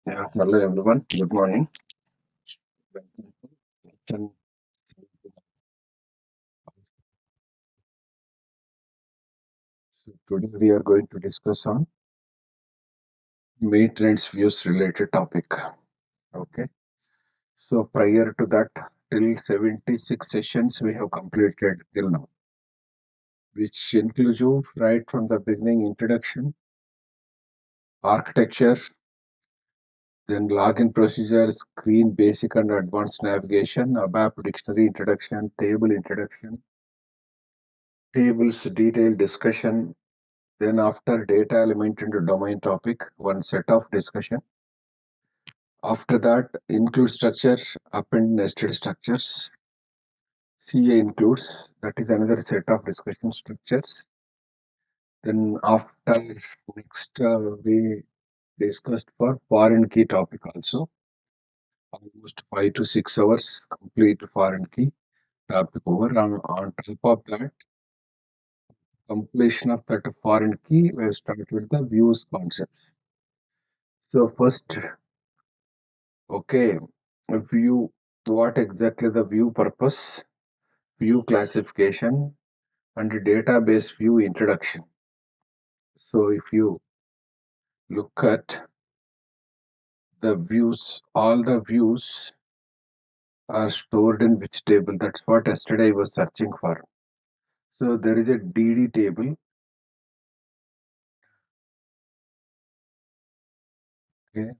Yeah, hello everyone. Good morning. Welcome to lesson. So today we are going to discuss on maintenance views related topic. Okay. So prior to that, till 76 sessions we have completed till now, which includes you right from the beginning introduction, architecture, then login procedure, screen basic and advanced navigation, ABAP dictionary introduction, table introduction, tables detailed discussion. Then after data element into domain topic, one set of discussion. After that, include structure, append nested structures. CA includes, that is another set of discussion structures. Then after next, we discussed for foreign key topic also. Almost 5 to 6 hours complete foreign key topic over. On top of that, completion of that foreign key, we have started with the views concepts. So first, okay, a view, what exactly the view purpose, view classification, and database view introduction. So if you look at the views, all the views are stored in which table? That's what yesterday I was searching for. So there is a DD table. Okay.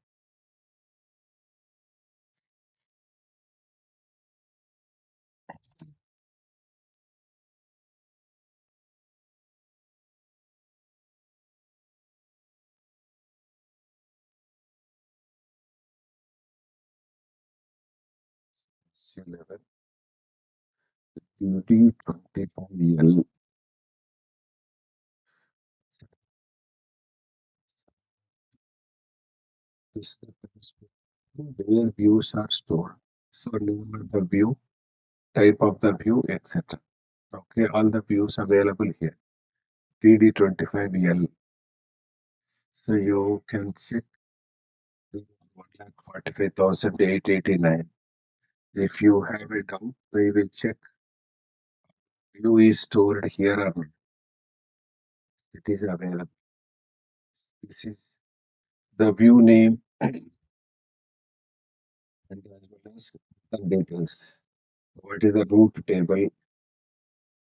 C11, DD25L. This is where views are stored. So name of the view, type of the view, etc. Okay, all the views available here. DD25L. So you can check 1,45,889. If you have a doubt, we will check view is stored here or not. It is available. This is the view name and as well as some details. What is the root table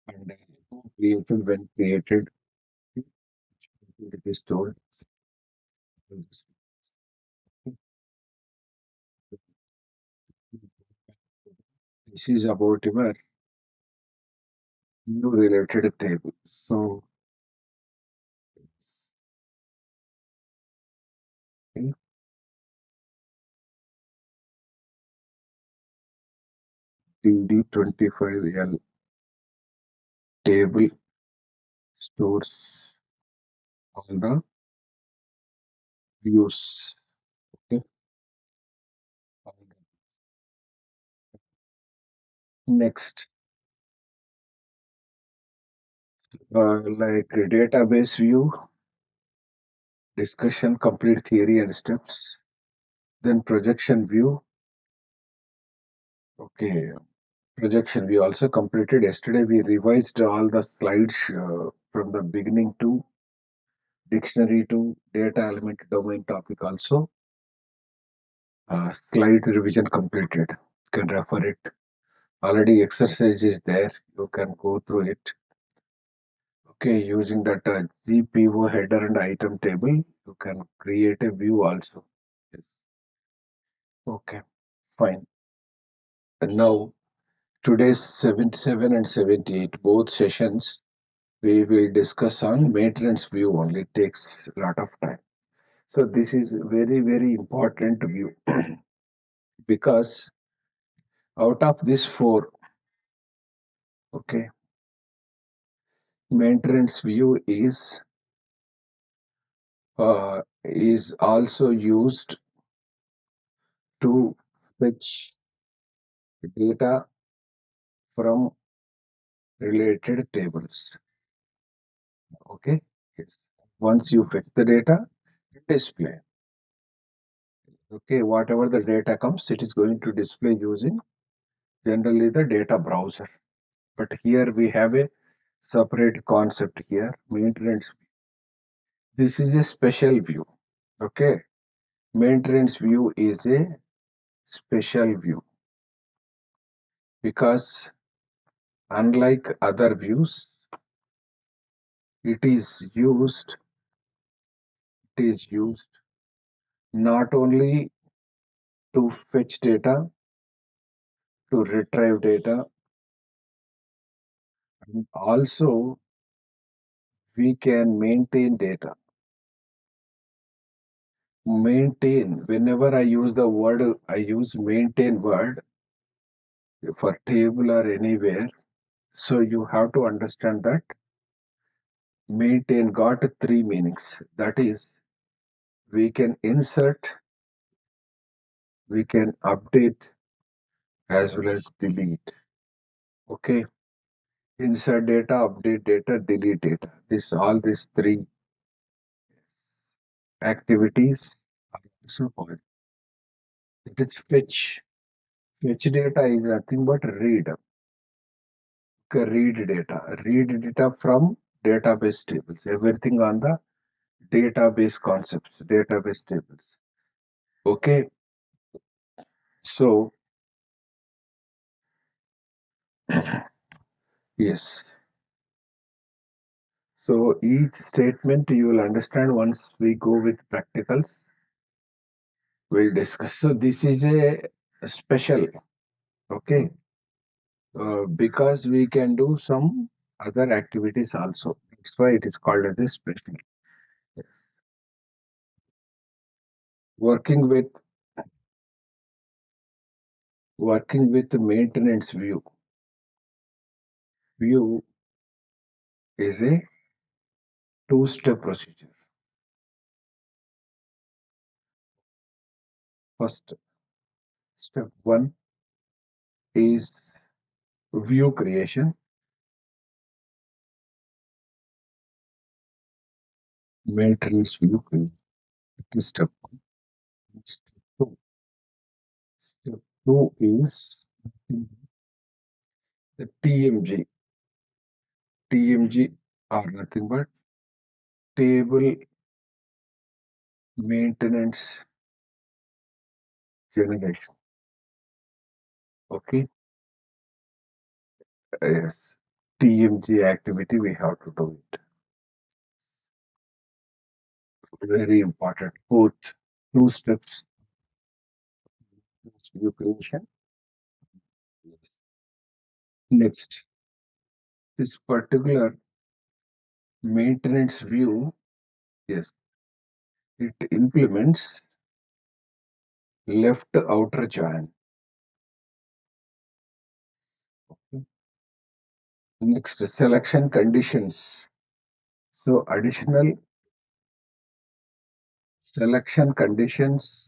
and who created, when created, it is stored. This is about your view related table. So okay, DD25L table stores all the views. Okay. Next, like a database view, discussion, complete theory and steps. Then projection view. Okay, projection view also completed yesterday. We revised all the slides from the beginning to dictionary to data element domain topic also. Slide revision completed. You can refer it. Already exercise is there. You can go through it. Okay, using that GPO header and item table, you can create a view also. Yes. Okay, fine. And now today's 77 and 78, both sessions, we will discuss on maintenance view only. It takes a lot of time. So this is very, very important view because out of these four, okay, maintenance view is also used to fetch data from related tables. Okay. Yes. Once you fetch the data, display. Okay, whatever the data comes, it is going to display using generally the data browser. But here we have a separate concept here, maintenance. This is a special view. Okay, maintenance view is a special view because unlike other views, it is used, it is used not only to fetch data, to retrieve data, and also we can maintain data. Maintain, whenever I use the word, I use maintain word for table or anywhere. So you have to understand that maintain got three meanings. That is, we can insert, we can update, as well as delete. Okay, insert data, update data, delete data. This all these three activities are also called. It is fetch. Fetch data is nothing but read. Okay, read data from database tables. Everything on the database concepts, database tables. Okay, so yes. So each statement you will understand once we go with practicals. We'll discuss. So this is a special, okay, because we can do some other activities also. That's why it is called as a special. Working with the maintenance view. View is a two-step procedure. First, step one is view creation. Maintenance view creation. That is step one. Step two. Step two is the TMG. TMG are nothing but table maintenance generation. Okay. Yes. TMG activity we have to do it. Very important. Both two steps. View creation. Yes. Next, this particular maintenance view, yes, it implements left outer join. Next, selection conditions. So additional selection conditions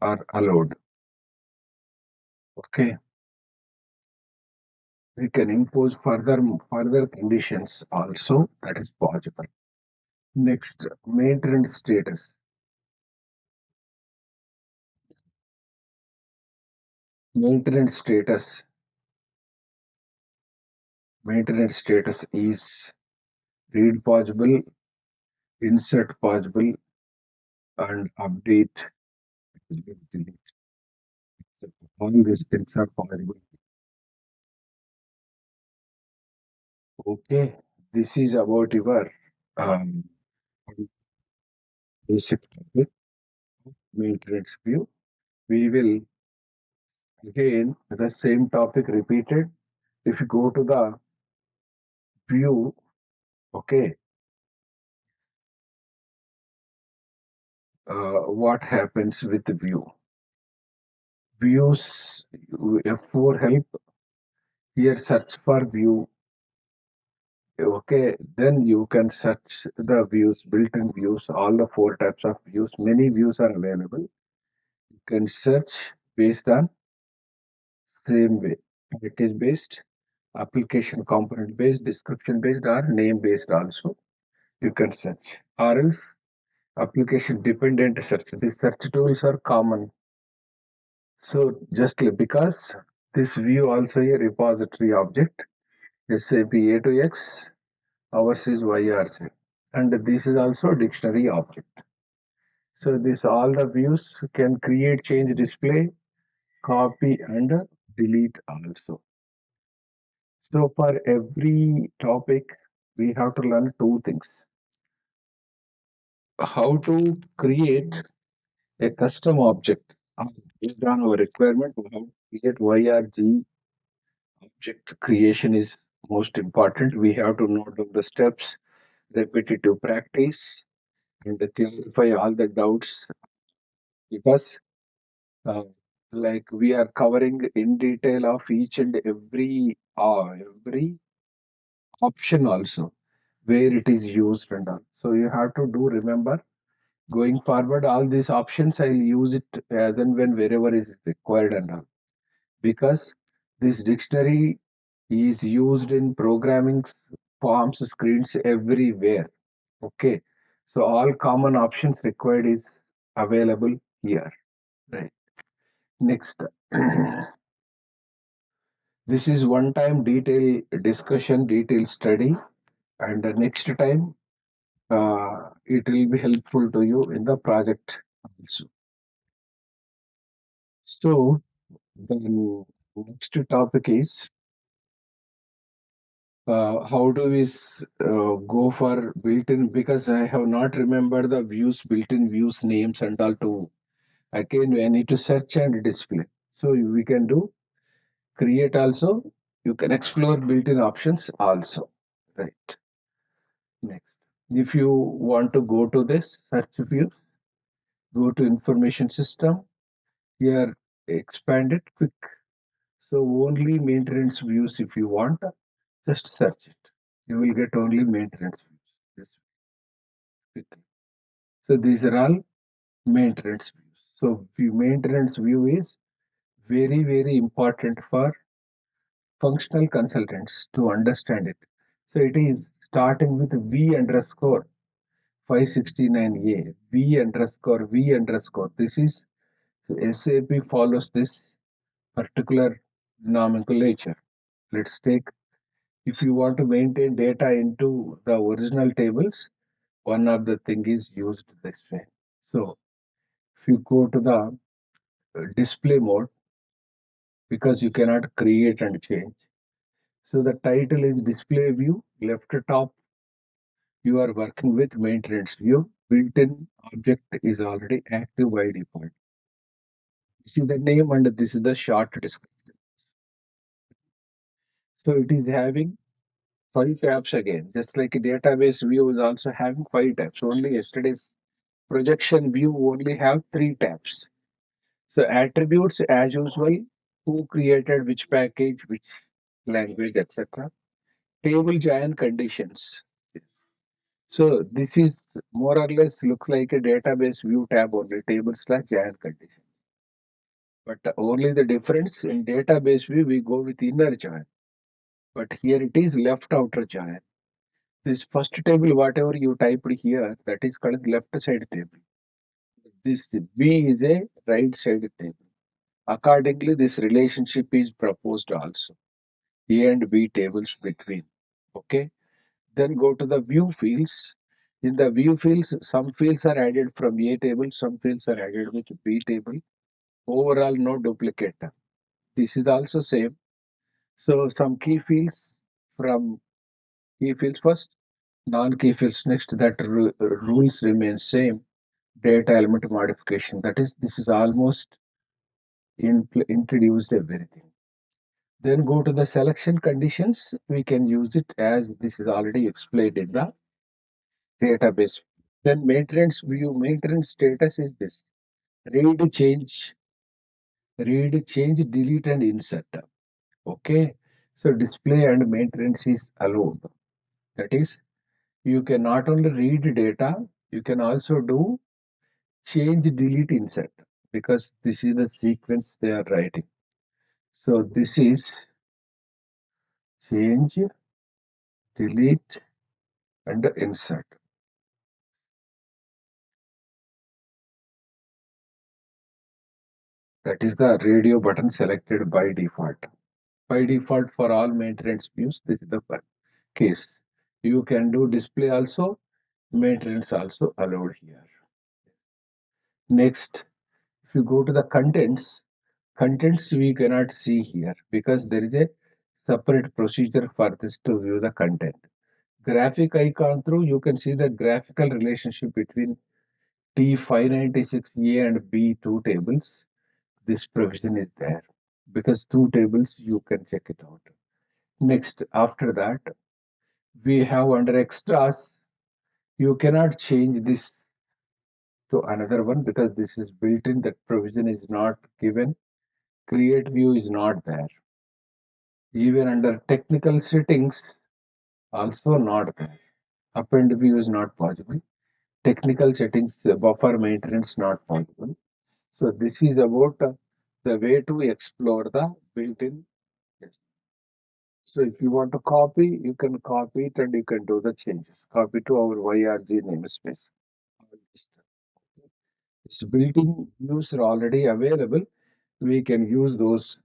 are allowed. Okay, we can impose further conditions also. That is possible. Next, maintenance status. Maintenance status. Maintenance status is read possible, insert possible, and update. Delete. So all these things are possible. Okay, this is about your um, basic topic, maintenance view. We will again the same topic repeated. If you go to the view, okay, what happens with the view? Views F4 help here search for view. Okay, then you can search the views, built-in views, all the four types of views. Many views are available. You can search based on same way, package based, application component based, description based, or name based also. You can search, or else application dependent search. These search tools are common. So because this view also a repository object, SAP A to X, ours is YRC, and this is also dictionary object. So this all the views can create, change, display, copy, and delete also. So for every topic, we have to learn two things: how to create a custom object based on our requirement. We have to create YRG object creation is most important. We have to note down the steps, repetitive practice, and clarify all the doubts because uh, like we are covering in detail of each and every option also where it is used and all. So you have to do remember going forward all these options I'll use it as and when wherever is required and all because this dictionary is used in programming forms screens everywhere. Okay, so all common options required is available here. Right. Next, this is one time detail discussion, detail study, and the next time it will be helpful to you in the project also. So the next topic is how do we go for built-in because I have not remembered the views, built-in views names and all to again I need to search and display. So we can do create also. You can explore built-in options also. Right. Next, if you want to go to this search view, go to information system. Here, expand it quick. So only maintenance views if you want, just search it. You will get only maintenance views. This quickly. So these are all maintenance views. So maintenance view is very important for functional consultants to understand it. So it is starting with V underscore 569A, V underscore V underscore. This is SAP follows this particular nomenclature. Let's take if you want to maintain data into the original tables, one of the thing is used this way. So if you go to the display mode, because you cannot create and change. So the title is display view, left top, you are working with maintenance view. Built-in object is already active by default. This is the name and this is the short description. So it is having five tabs again, just like a database view is also having five tabs. Only yesterday's projection view only have three tabs. So attributes as usual, who created which package, which language, etc. Table join conditions. So this is more or less looks like a database view tab only, table slash join condition. But only the difference in database view we go with inner join. But here it is left outer join. This first table, whatever you typed here, that is called left side table. This B is a right side table. Accordingly, this relationship is proposed also. A and B tables between. Okay. Then go to the view fields. In the view fields, some fields are added from A table, some fields are added with B table. Overall, no duplicate. This is also same. So some key fields from key fields first, non-key fields next. That rules remain same. Data element modification. That is, this is almost introduced everything. Then go to the selection conditions. We can use it as this is already explained in the database. Then maintenance view, maintenance status is this. Read, change, delete, and insert. Okay. So display and maintenance is allowed. That is, you can not only read data, you can also do change, delete, insert because this is the sequence they are writing. So this is change, delete, and insert. That is the radio button selected by default. By default for all maintenance views, this is the case. You can do display also, maintenance also allowed here. Next, if you go to the contents we cannot see here because there is a separate procedure for this to view the content. Graphic icon through, you can see the graphical relationship between T596A and B2 tables. This provision is there because two tables you can check it out. Next, after that, we have under extras, you cannot change this to another one because this is built in, that provision is not given. Create view is not there. Even under technical settings, also not there. Append view is not possible. Technical settings, buffer maintenance not possible. So this is about the way to explore the built-in. Yes. So if you want to copy, you can copy it and you can do the changes. Copy to our YRG namespace. It's built-in views are already available. We can use those.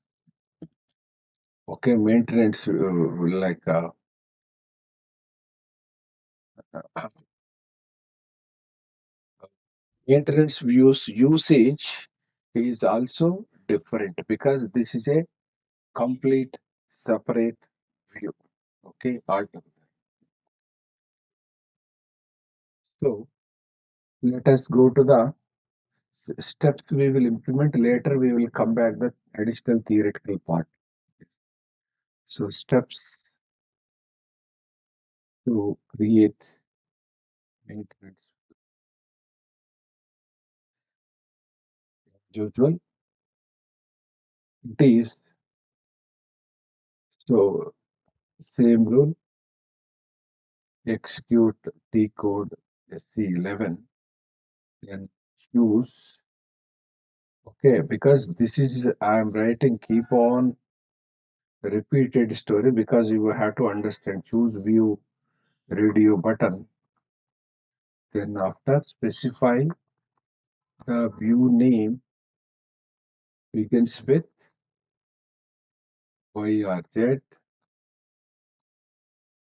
Okay, maintenance like maintenance views usage is also different because this is a complete separate view. Okay, altogether. So let us go to the steps we will implement later. We will come back the additional theoretical part. So steps to create maintenance usual. It is so same rule, execute T-code SC11, then choose. Okay, because this is I'm writing keep on repeated story because you have to understand. Choose view radio button. Then after specify the view name, begins with Y or Z.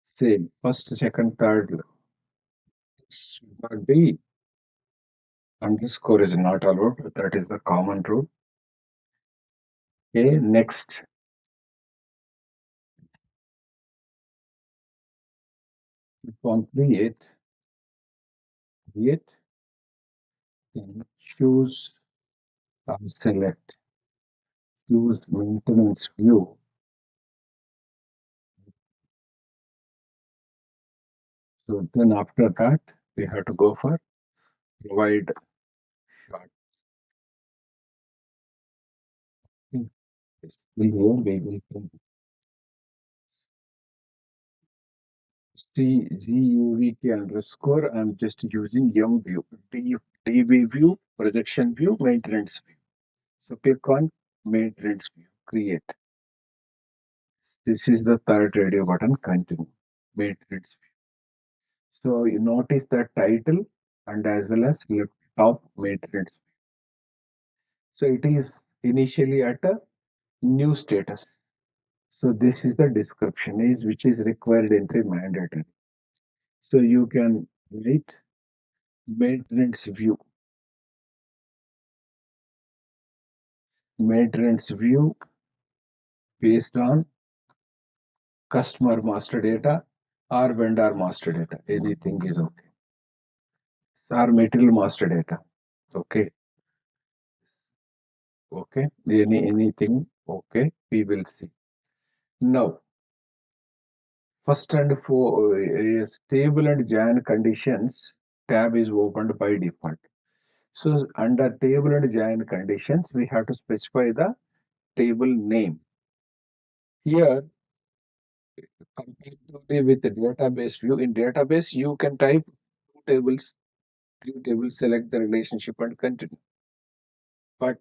Same first, second, third. Should not be underscore is not allowed. That is the common rule. Okay, next. Click on create, then choose select, choose maintenance view. So then after that, we have to go for provide short. Still here, we will see GUVK underscore. I'm just using M view, DB view, projection view, maintenance view. So click on maintenance view, create. This is the third radio button, continue, maintenance view. So you notice the title and as well as left top maintenance view. So it is initially at a new status. So this is the description is which is required entry mandatory. So you can write maintenance view based on customer master data or vendor master data. Anything is okay. Or material master data. Okay. Okay. Anything. Okay. We will see. Now, first and for table and join conditions tab is opened by default. So under table and join conditions, we have to specify the table name. Here, comparatively with the database view, in database, you can type two tables, three tables, select the relationship and continue. But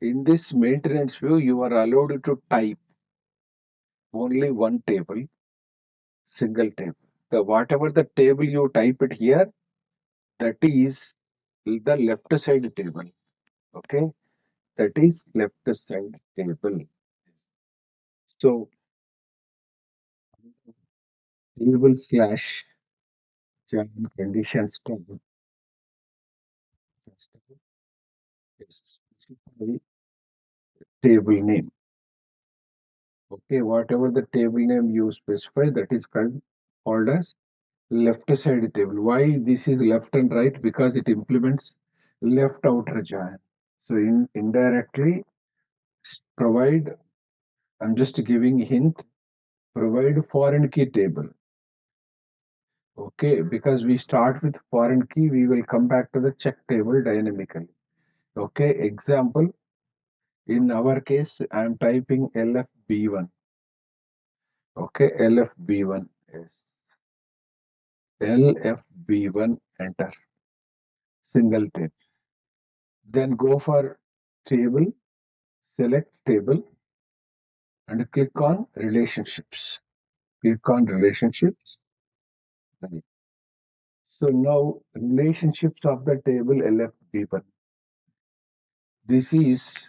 in this maintenance view, you are allowed to type only one table, single table. The whatever the table you type it here, that is the left side table. Okay. that is left side table. So table slash join conditions table is specifically table name. Okay, whatever the table name you specify, that is called as left side table. Why this is left and right? Because it implements left outer join. So indirectly provide, I'm just giving hint, provide foreign key table. Okay, because we start with foreign key, we will come back to the check table dynamically. Okay, example, in our case, I am typing LFB1. Okay, LFB1 is LFB1, enter, single table. Then go for table, select table, and click on relationships. Click on relationships. Right. So now relationships of the table LFB1. This is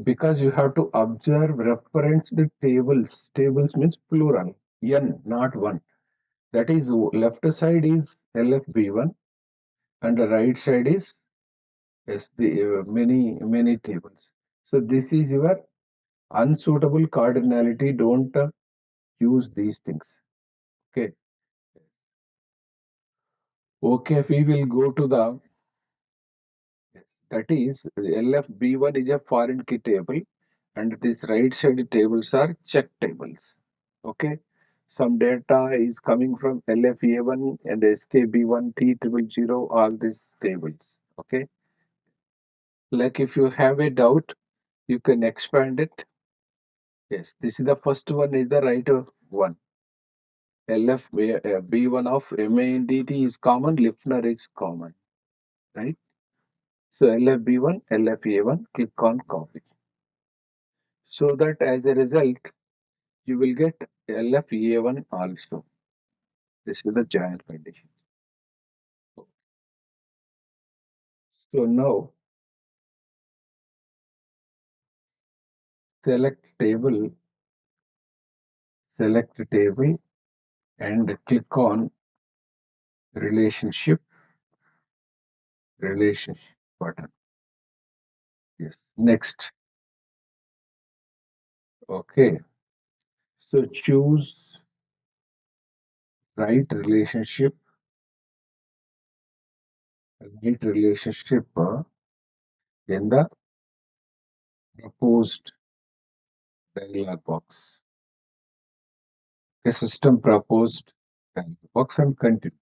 because you have to observe reference the tables. Tables means plural, n, not one. That is left side is LFB1 and the right side is yes, the many tables. So this is your unsuitable cardinality. Don't use these things. Okay. Okay, we will go to the that is LFB1 is a foreign key table and this right side tables are check tables. Okay. Some data is coming from LFA1 and SKB1, T000, all these tables. Okay. Like if you have a doubt, you can expand it. Yes, this is the first one is the right one. LFB1 of MANDT is common, Lifner is common, right? So LFB1, LFA1, click on copy. So that as a result, you will get LFA1 also. This is the giant condition. So now select table, and click on relationship, relationship button. Yes, next. Okay, so choose right relationship, in the proposed dialog box. A system proposed dialog box and continue.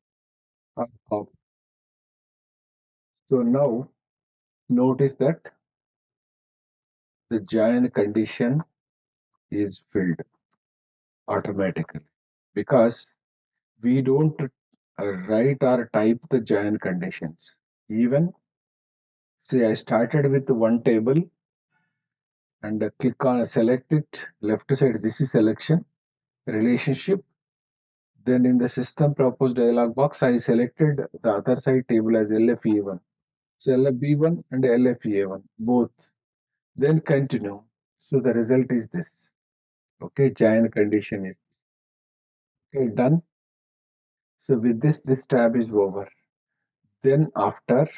Copy. So now notice that the giant condition is filled automatically because we don't write or type the giant conditions. Even see, I started with one table and click on select it left side. This is selection relationship. Then in the system proposed dialog box, I selected the other side table as LFE1. So LFB1 and LFEA1 both. Then continue. So the result is this. Okay, giant condition is okay done. So with this tab is over. Then after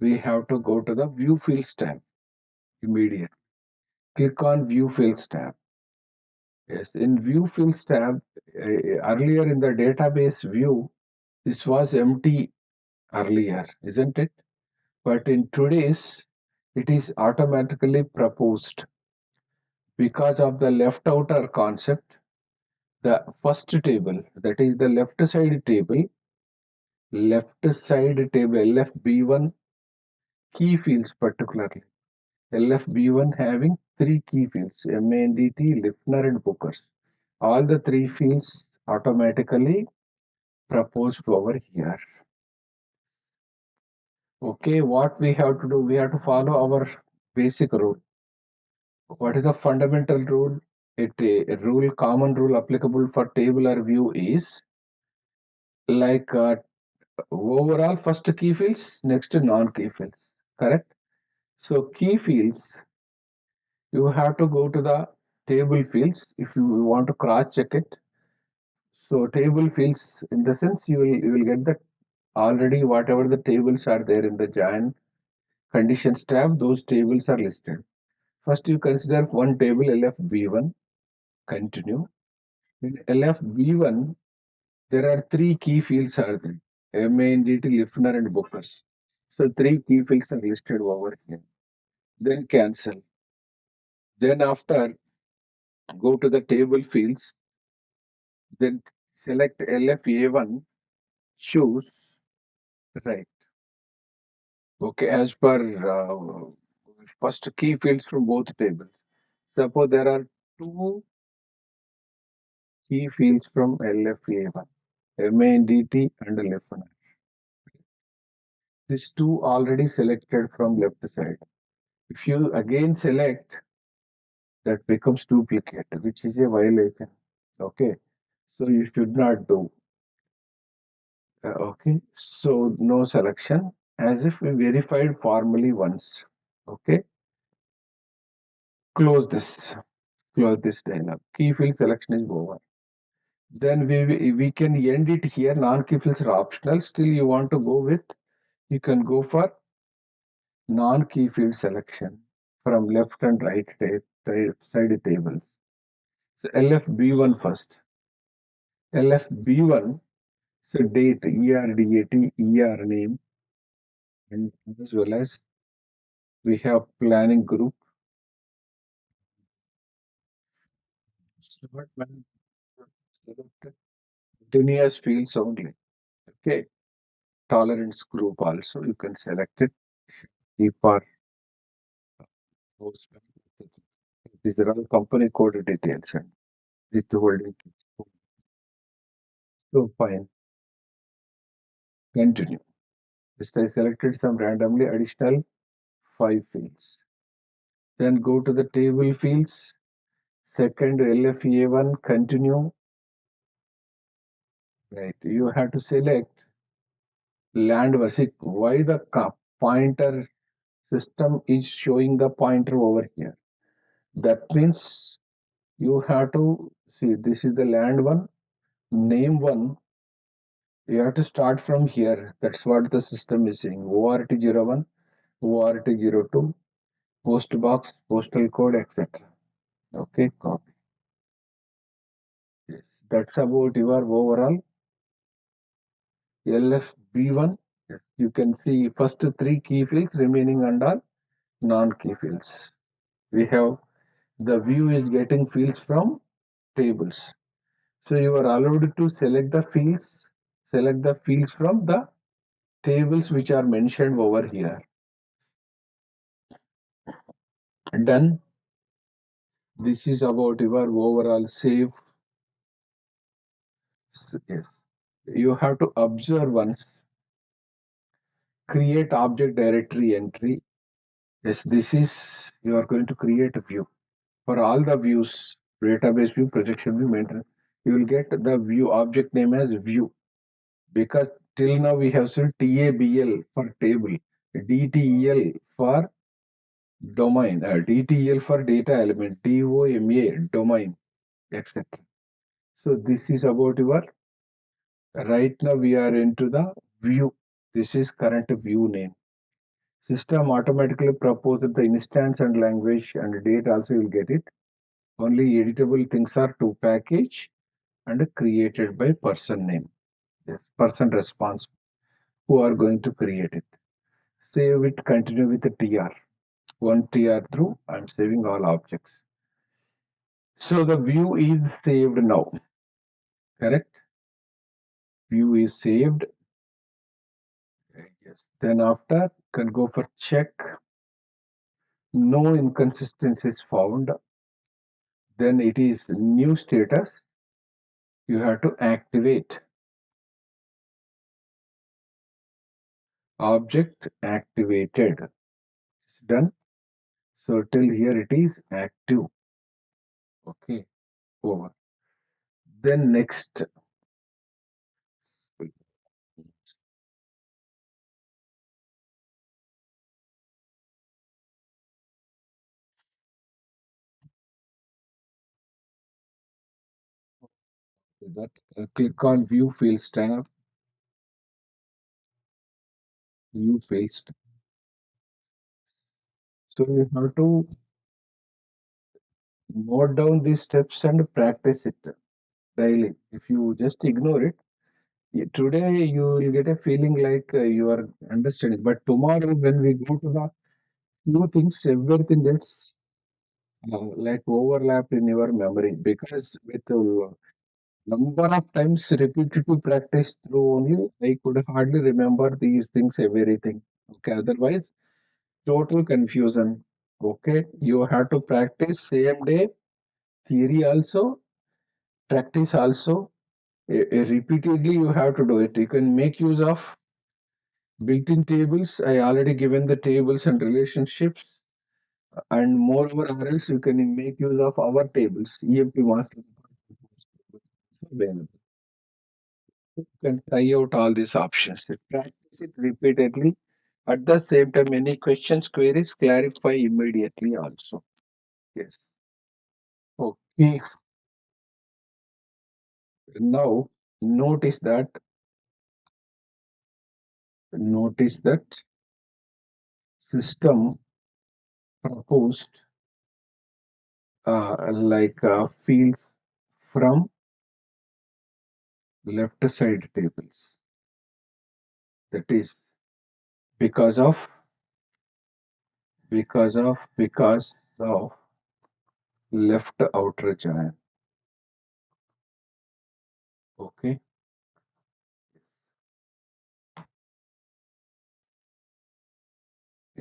we have to go to the view fields tab immediately. Click on view fields tab. Yes, in view fields tab, earlier in the database view, this was empty earlier, isn't it? But in today's, it is automatically proposed because of the left outer concept. The first table, that is the left side table LFB1 key fields particularly. LFB1 having three key fields, MANDT, Lifner and Bookers. All the three fields automatically proposed over here. Okay, what we have to do? We have to follow our basic rule. What is the fundamental rule? Common rule applicable for table or view is like overall first key fields, next non-key fields. Correct? So key fields, you have to go to the table fields if you want to cross check it. So table fields in the sense you will get the already whatever the tables are there in the join conditions tab, those tables are listed. First you consider one table LFB1, continue. In LFB1, there are three key fields are there. MANDT, listener and bookers. So three key fields are listed over here. Then cancel. Then after go to the table fields, then select LFA1, choose right. Okay, as per first key fields from both tables. Suppose there are two key fields from LFA1, MANDT and listener. These two already selected from left side. If you again select, that becomes duplicate, which is a violation. Okay, so you should not do. Okay, so no selection as if we verified formally once. Okay, close this. Close this dialog. Key field selection is over. Then we can end it here. Non-key fields are optional. Still, you want to go with, you can go for non-key field selection from left and right side tables. So LFB1 first. LFB1, so date, ERDAT, ER name, and as well as we have planning group. Start man, select continuous fields only. Okay. Tolerance group also, you can select it. Keep our host. These are all company code details and with the holding. So fine. Continue. Just I selected some randomly additional 5 fields. Then go to the table fields. Second LFA1, continue. Right. You have to select land versus why the pointer system is showing the pointer over here. That means you have to see this is the land one, name one. You have to start from here. That's what the system is saying. ORT01, ORT02, post box, postal code, etc. Okay, copy. Yes, that's about your overall LFB1. Yes, you can see first three key fields remaining under non-key fields. We have the view is getting fields from tables. So you are allowed to select the fields from the tables which are mentioned over here. Done. This is about your overall save. Yes. You have to observe once. Create object directory entry. Yes, this is you are going to create a view. For all the views, database view, projection view, maintenance, you will get the view object name as view. Because till now we have said TABL for table, DTEL for domain, DTEL for data element, DOMA domain, etc. So this is about your right now we are into the view. This is current view name. System automatically proposes the instance and language and date also you will get it. Only editable things are to package and created by person name. Yes, person response who are going to create it. Save it, continue with the TR. One TR through, I'm saving all objects. So the view is saved now, correct? View is saved. Yes. Then after, can go for check. No inconsistencies found. Then it is new status. You have to activate. Object activated. It's done. So till here it is active. Okay, over. Then next, That click on view fields tab, view fields. So you have to note down these steps and practice it daily. If you just ignore it, today you will get a feeling like you are understanding. But tomorrow, when we go to the few things, everything gets like overlapped in your memory because with number of times repetitive practice through only, I could hardly remember these things, everything. Okay, otherwise, total confusion. Okay, you have to practice same day, theory also, practice also. Repeatedly, you have to do it. You can make use of built-in tables. I already given the tables and relationships, and moreover, or else you can make use of our tables. EMP master available. You can try out all these options. Practice it repeatedly. At the same time, any questions, queries, clarify immediately also. Yes. Okay. Now, notice that notice that system proposed fields from left side tables. That is because of left outer join. Okay.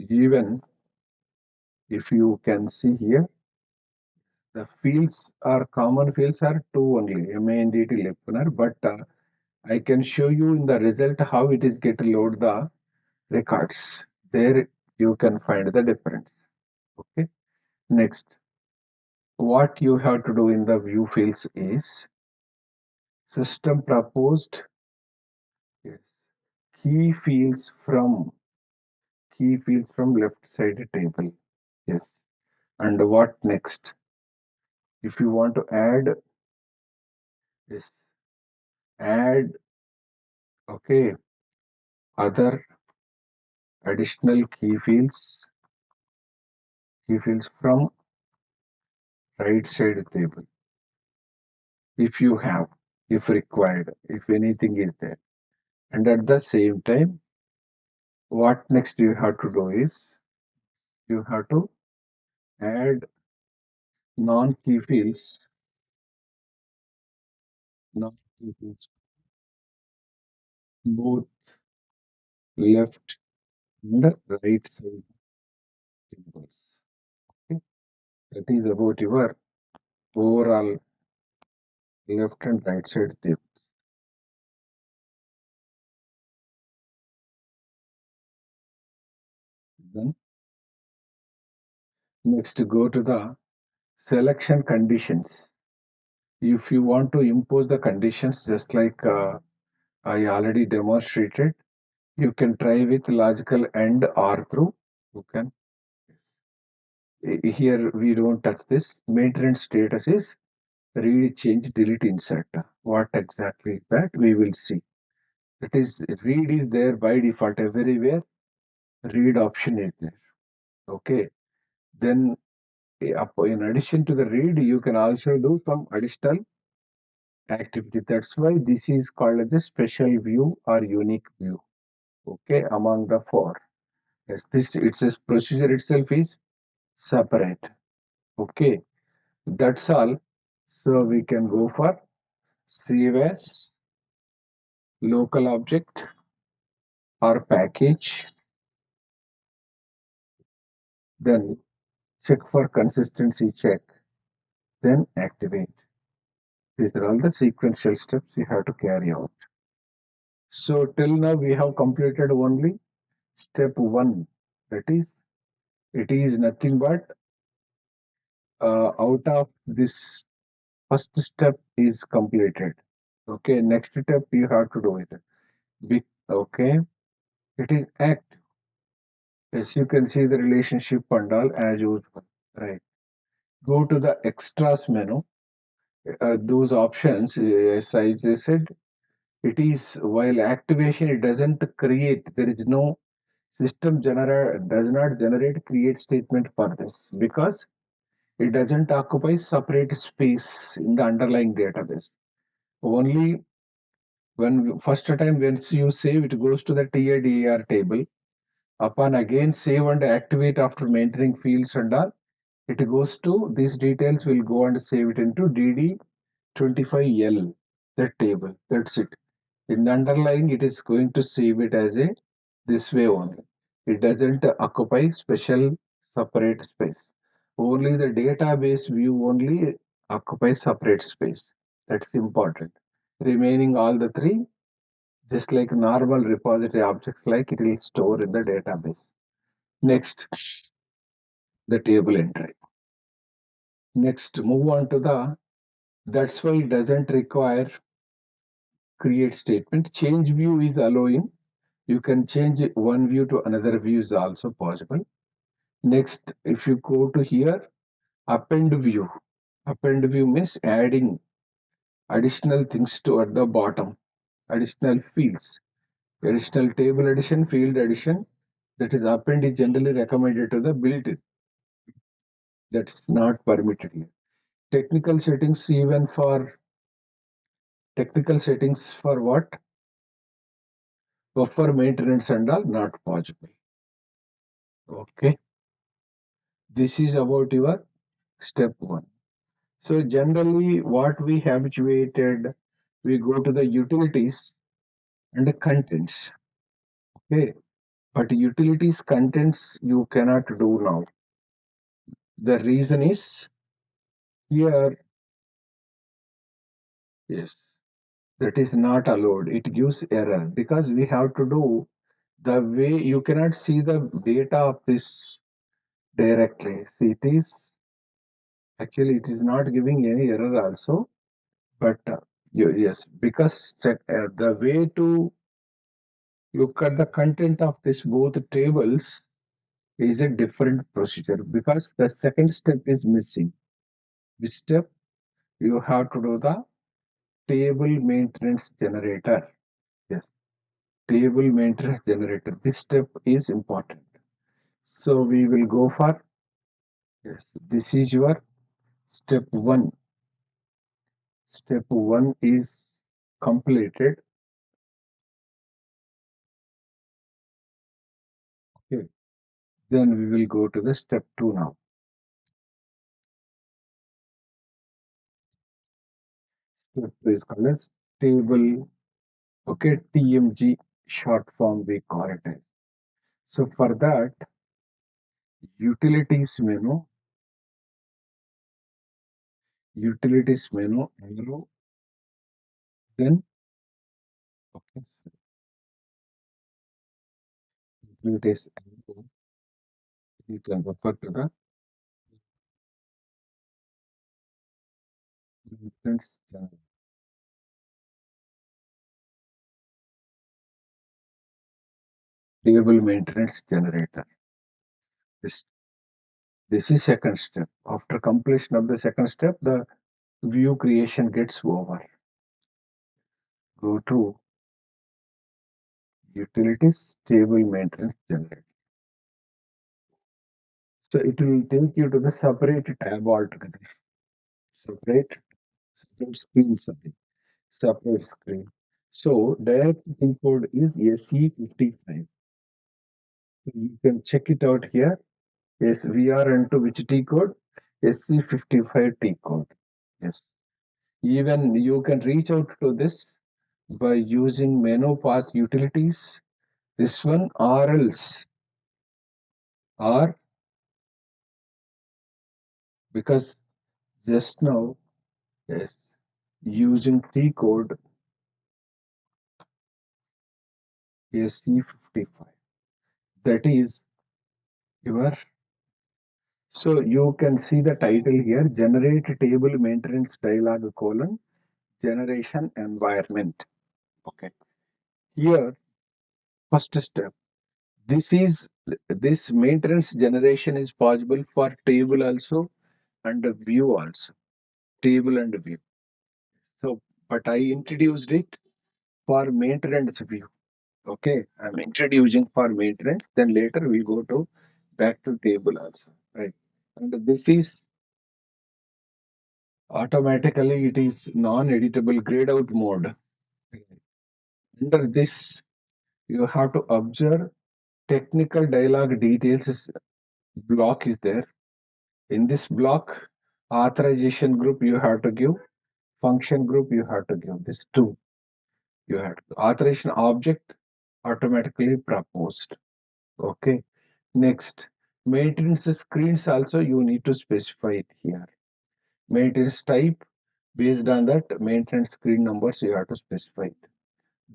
Even if you can see here, the fields are common fields are two only, MANDT listener, but I can show you in the result how it is get load the records. There you can find the difference. Okay. Next, what you have to do in the view fields is system proposed, yes, key fields from left side table. Yes. And what next? If you want to add, yes, add, okay, other additional key fields from right side table. If you have, if required, if anything is there. And at the same time, what next you have to do is you have to add non-key fields, non-key fields, both left and right side tables. Okay? That is about your overall left and right side table. Then next go to the selection conditions. If you want to impose the conditions just like I already demonstrated, you can try with logical and or through. You can. Here we don't touch this. Maintenance status is read, change, delete, insert. What exactly is that? We will see. That is, read is there by default everywhere. Read option is there. Okay. Then, in addition to the read, you can also do some additional activity. That's why this is called as a special view or unique view. Okay, among the four. Yes, this it's a procedure itself is separate. Okay, that's all. So we can go for save as local object or package, then check for consistency check, then activate. These are all the sequential steps you have to carry out. So till now we have completed only step one. That is, it is nothing but out of this first step is completed. Okay, next step you have to do it. Okay, it is act. Yes, you can see the relationship and all as usual. Right. Go to the extras menu. those options, as I just said, it is while activation, it doesn't create, there is no system does not generate create statement for this because it doesn't occupy separate space in the underlying database. Only when first time when you save, it goes to the TIDAR table. Upon again save and activate after maintaining fields and all, it goes to these details will go and save it into DD25L, that table. That's it. In the underlying, it is going to save it as a this way only. It doesn't occupy special separate space. Only the database view only occupies separate space. That's important. Remaining all the three, just like normal repository objects, like it will store in the database. Next, the table entry. Next, move on to the, that's why it doesn't require create statement. Change view is allowing. You can change one view to another view is also possible. Next, if you go to here, append view. Append view means adding additional things to at the bottom, additional fields, additional table addition, field addition. That is append is generally recommended to the built-in. That's not permitted here. Technical settings, even for technical settings for what? Buffer maintenance and all not possible. Okay. This is about your step one. So generally what we habituated, we go to the utilities and the contents. Okay. But utilities contents you cannot do now. The reason is here, yes, that is not allowed. It gives error because we have to do the way you cannot see the data of this directly. See, it is actually it is not giving any error also, but yes, because the way to look at the content of this both tables is a different procedure because the second step is missing. Which step? You have to do the table maintenance generator. Yes, table maintenance generator. This step is important. So we will go for, yes, this is your step one. Step one is completed. Okay. Then we will go to the step two now. Step two is called as table. Okay, TMG short form we call it as. So for that, utilities menu, arrow, then okay, utilities arrow, you can refer to the maintenance generator. Table maintenance generator. This, this is second step. After completion of the second step, the view creation gets over. Go to utilities, table maintenance generator. So it will take you to the separate tab altogether. Separate, separate screen, sorry. Separate screen. So direct thing code is SE55. So you can check it out here. Yes, we are into which T code? SC55 T code. Yes. Even you can reach out to this by using menu path utilities. This one or else, or because just now, yes, using T code SC55. That is your, so you can see the title here, generate table maintenance dialog colon generation environment. Okay. Here, first step. This maintenance generation is possible for table also and a view also. Table and view. but I introduced it for maintenance view. Okay, I'm introducing for maintenance. Then later we go to back to table also, right? And this is automatically it is non-editable grayed out mode. Under this, you have to observe technical dialog details block is there. In this block, authorization group you have to give, function group you have to give. This two you have to. Authorization object automatically proposed. Okay. Next, maintenance screens also you need to specify it here. Maintenance type based on that maintenance screen numbers you have to specify it.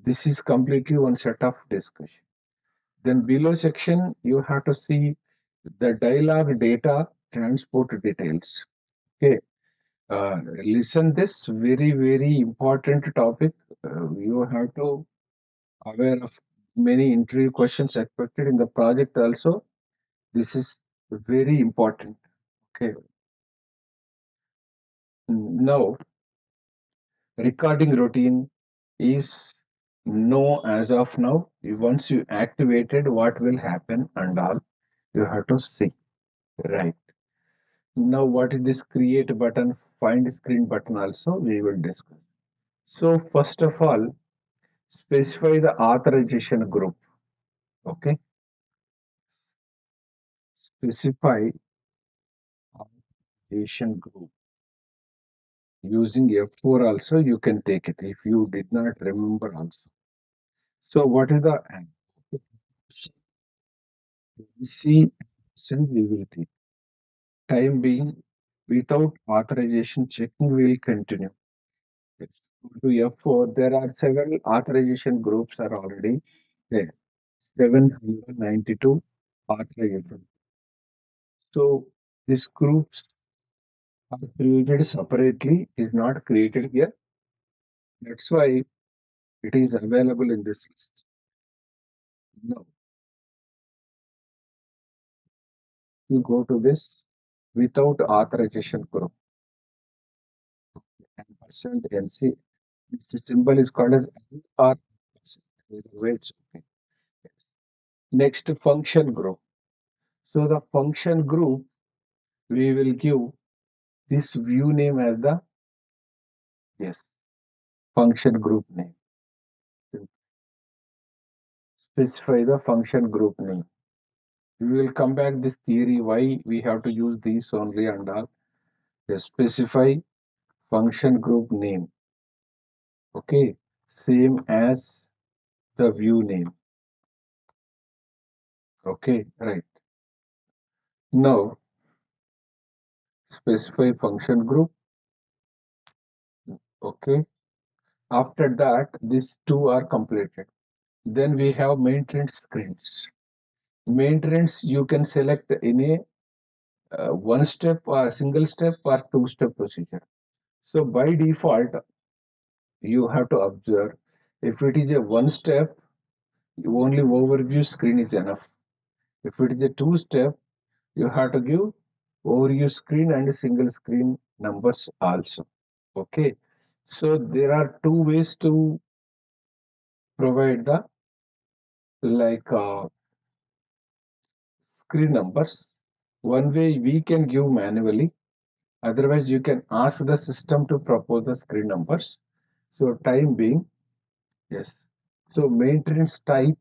This is completely one set of discussion. Then below section you have to see the dialog data transport details. Okay. Listen this very important topic. You have to aware of many interview questions expected in the project also. This is very important. Okay. Now, recording routine is no as of now. Once you activated, what will happen and all you have to see. Right. Now, what is this create button, find screen button also we will discuss. So, first of all, specify the authorization group. Okay. Specify authorization group. Using F4 also you can take it if you did not remember also. So, what is the C we will take? Time being, without authorization checking will continue. Let's go to F4. There are several authorization groups are already there. 792 authorization. So these groups are created separately, is not created here. That's why it is available in this list. Now you go to this without authorization group and percent NC. This symbol is called as or weights. Okay. Next function group. So the function group we will give this view name as the yes function group name. Specify the function group name. We will come back this theory why we have to use these only and all. Yes, specify function group name. Okay, same as the view name. Okay, right. Now specify function group. Okay. After that, these two are completed. Then we have maintenance screens. Maintenance you can select in a one step or single step or two step procedure. So by default, you have to observe if it is a one step, only overview screen is enough. If it is a two step, you have to give overview screen and single screen numbers also. Okay. So there are two ways to provide the like screen numbers. One way we can give manually, otherwise you can ask the system to propose the screen numbers. So time being, yes. So maintenance type,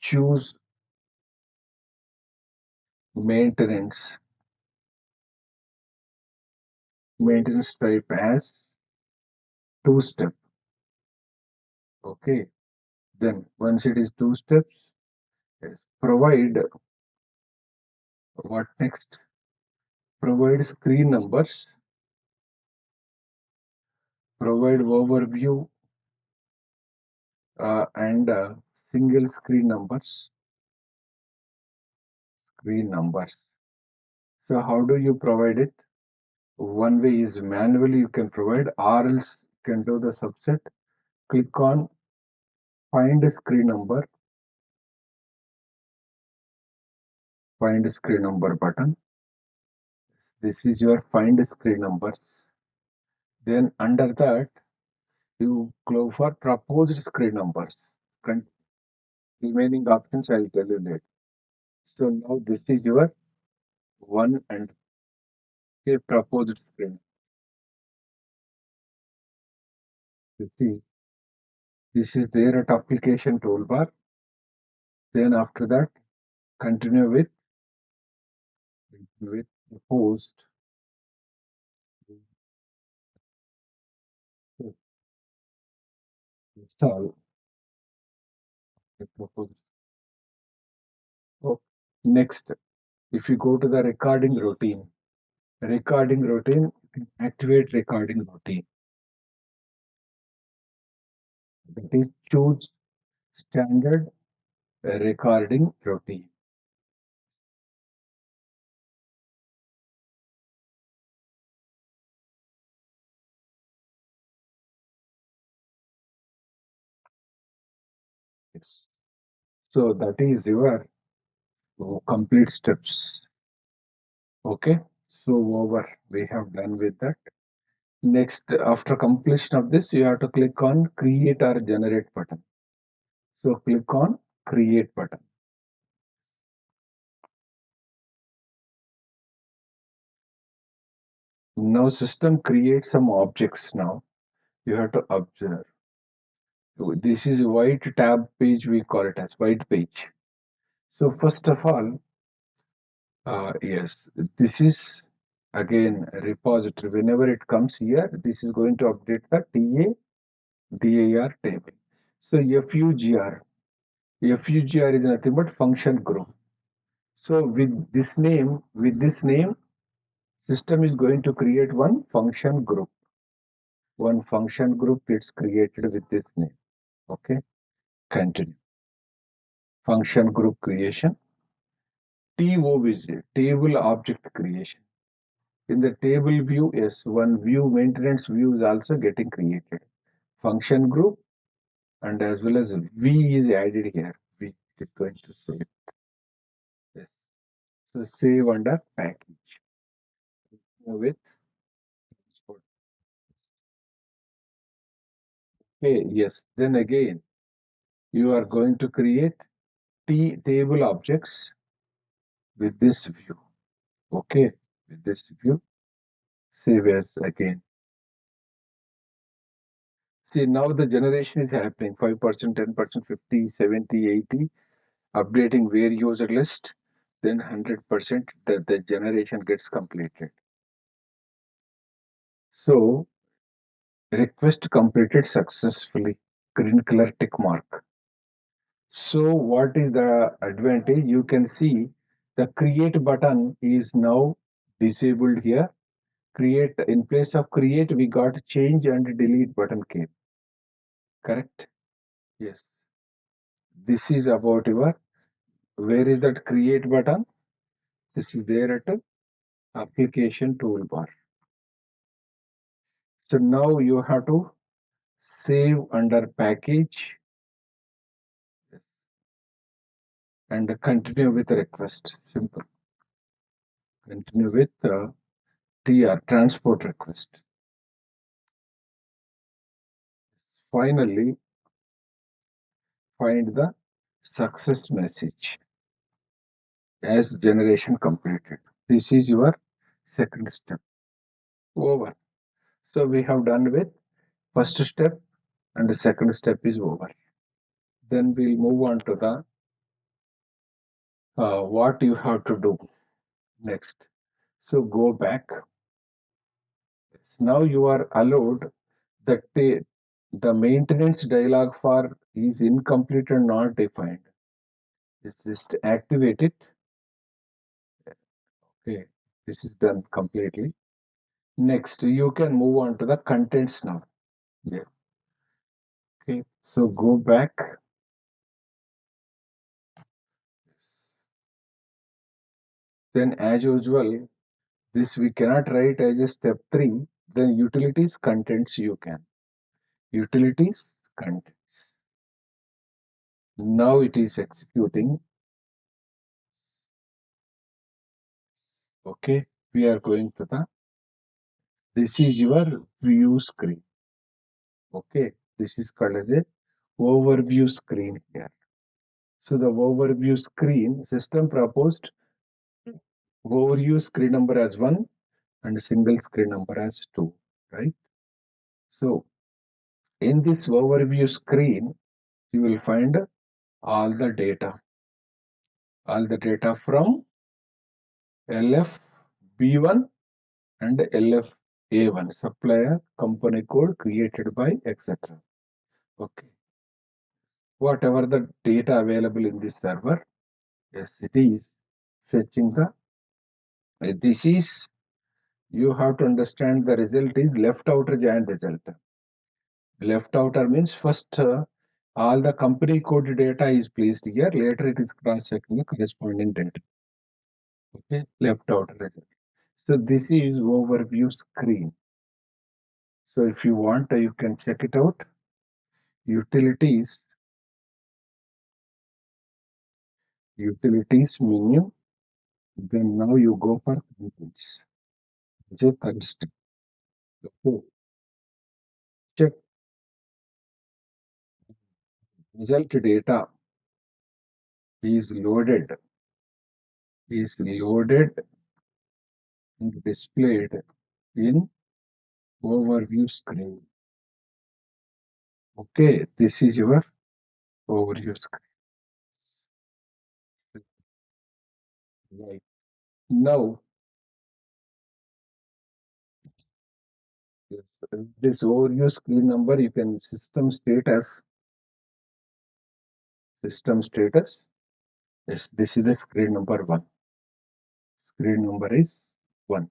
choose maintenance, maintenance type as two step. Okay. Then once it is two steps, yes. Provide what next? Provide screen numbers, provide overview and single screen numbers. So how do you provide it? One way is manually you can provide, or else you can do the subset. Click on find a screen number, find a screen number button. This is your find screen numbers. Then under that, you go for proposed screen numbers. Con- Remaining options I'll tell you later. So now this is your one and a proposed screen. This is this is there at application toolbar. Then after that, continue with post. Solve the proposed. Oh, next, if you go to the recording routine, activate recording routine. That is choose standard recording routine. Yes. So that is your complete steps. Okay. So over. We have done with that. Next, after completion of this, you have to click on create or generate button. So click on create button. Now system creates some objects now. You have to observe. So this is white tab page, we call it as white page. So first of all, yes, this is again a repository. Whenever it comes here, this is going to update the DAR table. So FUGR is nothing but function group. So with this name, system is going to create one function group. One function group gets created with this name. Okay, continue. Function group creation. TOBJ, table object creation. In the table view, yes, one view maintenance view is also getting created. Function group and as well as V is added here. V is going to save. Yes. So save under package with export. Okay, yes. Then again, you are going to create table objects with this view. Okay, with this view, save as again. See, now the generation is happening 5%, 10%, 50, 70, 80, updating where user list, then 100% that the generation gets completed. So, request completed successfully, green color tick mark. So, what is the advantage? You can see the create button is now disabled here. Create in place of create, we got change and delete button came. Correct? Yes. This is about your where is that create button? This is there at application toolbar. So now you have to save under package and continue with request. Simple. Continue with TR, transport request. Finally, find the success message as generation completed. This is your second step. Over. So we have done with first step and the second step is over. Then we'll move on to the what you have to do next. So go back. Now you are allowed that the maintenance dialog for is incomplete and not defined. Just activate it. Okay, this is done completely. Next, you can move on to the contents now. Yeah. Okay, so go back. Then, as usual, this we cannot write as a step 3. Then utilities contents you can. Utilities contents. Now it is executing. Okay, we are going to the This is your view screen. Okay, this is called as a overview screen here. So the overview screen system proposed overview screen number as 1 and single screen number as 2, right? So in this overview screen, you will find all the data from LFB1 and LFA1, supplier, company code created by, etc. Okay. Whatever the data available in this server, yes, it is fetching the, this is, you have to understand the result is left outer join result. Left outer means first all the company code data is placed here, later it is cross-checking the corresponding data. Okay, left outer result. So this is overview screen. So if you want, you can check it out. Utilities menu. Then now you go for contents. Check first. Okay. Check result data is loaded and displayed in overview screen. Okay, this is your overview screen. Right. Now, this overview screen number you can system status. Yes, this is the screen number 1. Screen number is 1.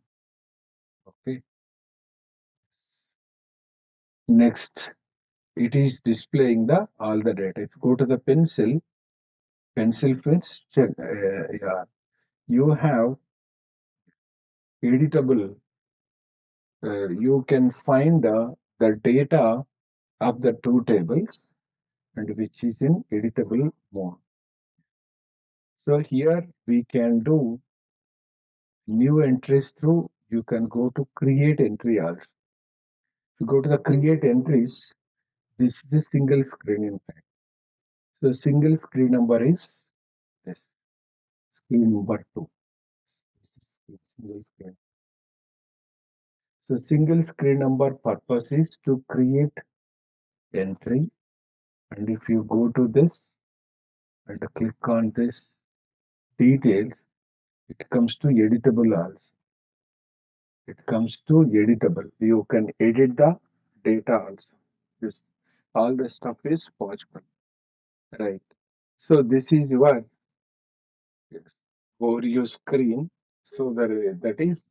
Okay. Next, it is displaying the all the data. If you go to the pencil means check, yeah, you have editable. You can find the data of the two tables and which is in editable mode. So here we can do new entries through. You can go to create entry also. If you go to the create entries, this is a single screen in fact. So single screen number is this, screen number 2. Single screen. So single screen number purpose is to create entry, and if you go to this and click on this details, it comes to editable also. It comes to editable. You can edit the data also. This all the stuff is possible, right? So this is your, yes, overview screen. So that is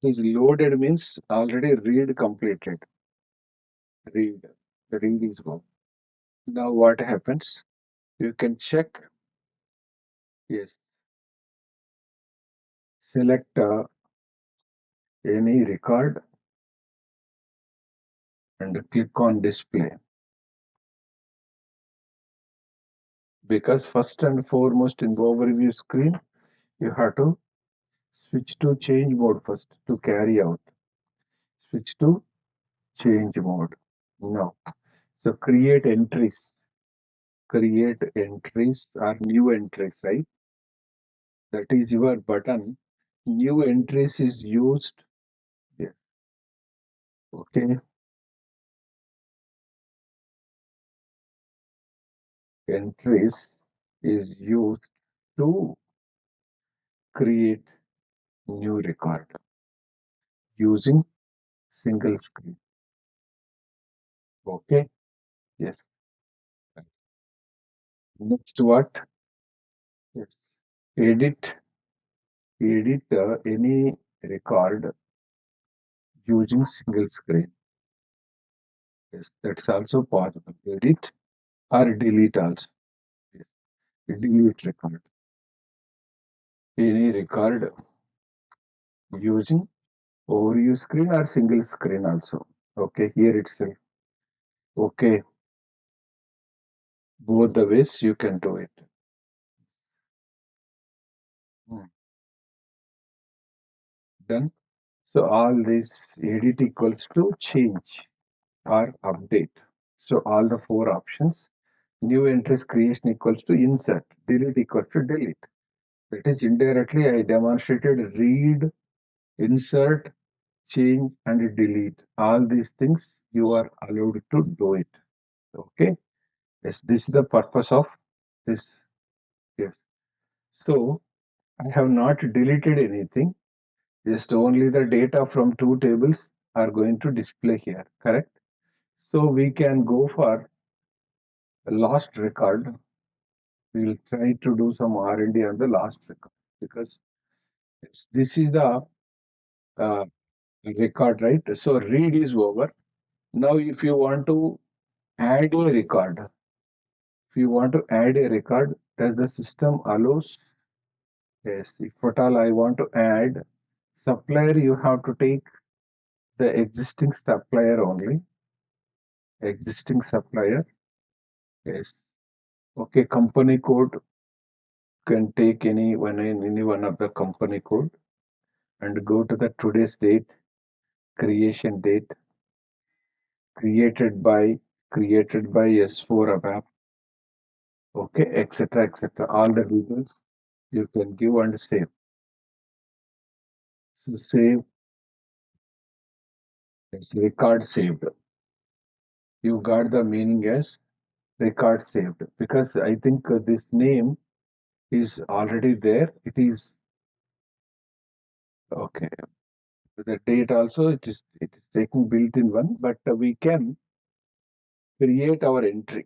loaded means already read completed. Read. The read is gone. Now what happens? You can check. Yes. Select any record and click on display. Because first and foremost in the overview screen, you have to switch to change mode first to carry out. Switch to change mode. Now, so create entries. Create entries or new entries, right? That is your button. New entries is used. Yes. Okay. Entries is used to create new record using single screen. Okay. Yes. Next what? Yes. Edit any record using single screen. Yes, that's also possible. Edit or delete also. Yes. Delete record. Any record using overview screen or single screen also. Okay, here itself. Okay, both the ways you can do it. Hmm. Done. So all this edit equals to change or update. So all the four options. New entries creation equals to insert. Delete equals to delete. That is indirectly I demonstrated read, insert, change and delete. All these things you are allowed to do it. Okay. Yes, this is the purpose of this. Yes. So I have not deleted anything. Just only the data from two tables are going to display here. Correct. So we can go for last record. We will try to do some R&D on the last record because this is the uh, record, right? So read is over. Now, if you want to add a record, does the system allows? Yes. If at all I want to add supplier, you have to take the existing supplier only. Existing supplier. Yes. Okay. Company code can take any one of the company code and go to the today's date, creation date, created by S4 ABAP, okay, etc. etc. All the details you can give and save. So save, it's record saved. You got the meaning as record saved because I think this name is already there. It is okay. The date also it is taking built-in one, but we can create our entry.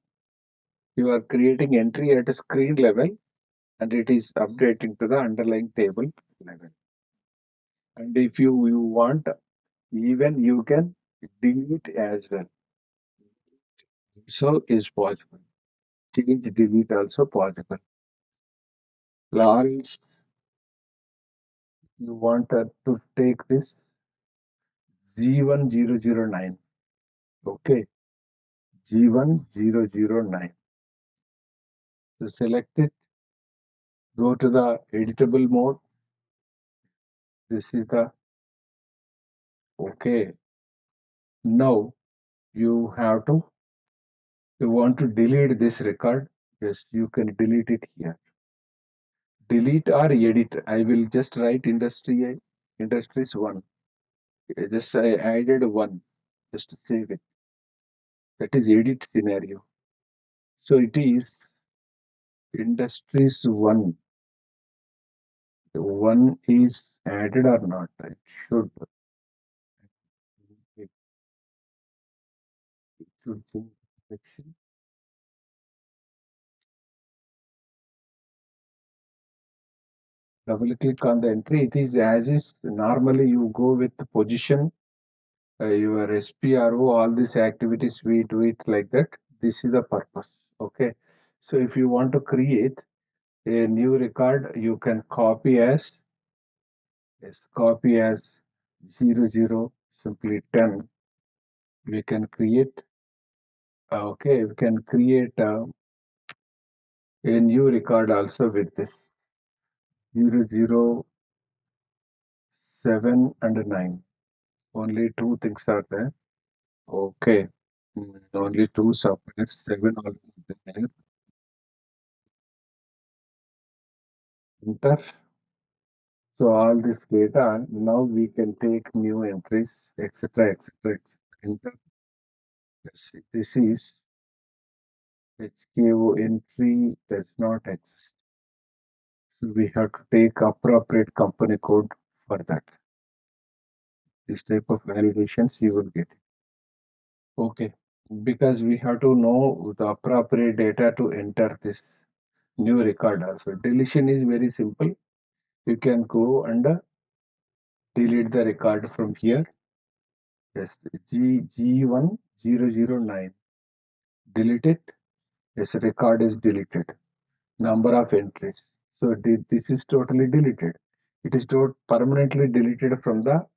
You are creating entry at a screen level and it is updating to the underlying table level. And if you want, even you can delete as well. So is possible. Change delete also possible. Lawrence, you want to take this G1009. Okay, G1009. So select it, go to the editable mode. This is the okay. Now you have to, you want to delete this record. Yes, you can delete it here. Delete or edit. I will just write industries one. Just I added one. Just save it. That is edit scenario. So it is industries one. One is added or not? It should. It should change section. Double click on the entry. It is as is. Normally you go with the position, your SPRO, all these activities we do it like that. This is the purpose. Okay. So if you want to create a new record, you can copy as yes, copy as 00 simply 10. We can create okay, we can create a new record also with this 007 and 9. Only two things are there. Okay. Only two subnets, 7 also there. Enter. So all this data, now we can take new entries, etc. etc. etc. Enter. Yes, this is HKO entry does not exist. So we have to take appropriate company code for that. This type of validations you will get. Okay. Because we have to know the appropriate data to enter this new record also. Deletion is very simple. You can go and delete the record from here. Yes, G1009. Delete it. Yes, record is deleted. Number of entries. So this is totally deleted. It is permanently deleted from the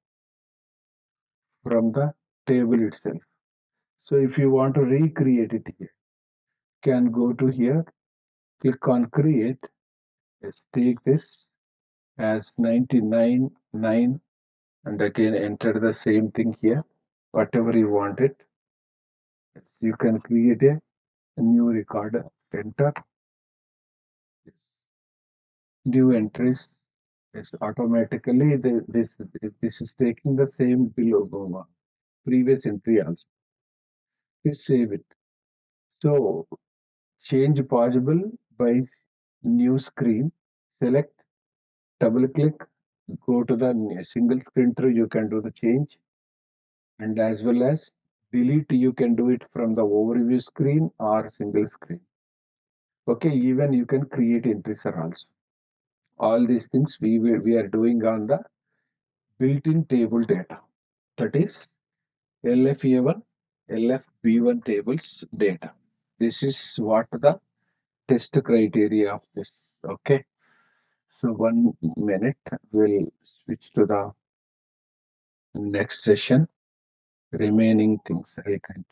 table itself. So if you want to recreate it here, can go to here, click on create. Let's take this as 99.9 and again enter the same thing here, whatever you want it. You can create a new record, enter new entries. It's automatically this is taking the same below previous entry also. Please save it. So change possible by new screen. Select, double click, go to the single screen through. You can do the change, and as well as delete. You can do it from the overview screen or single screen. Okay, even you can create entries are also. All these things we are doing on the built-in table data. That is LFA1, LFB1 tables data. This is what the test criteria of this. Okay. So 1 minute, we'll switch to the next session. Remaining things I can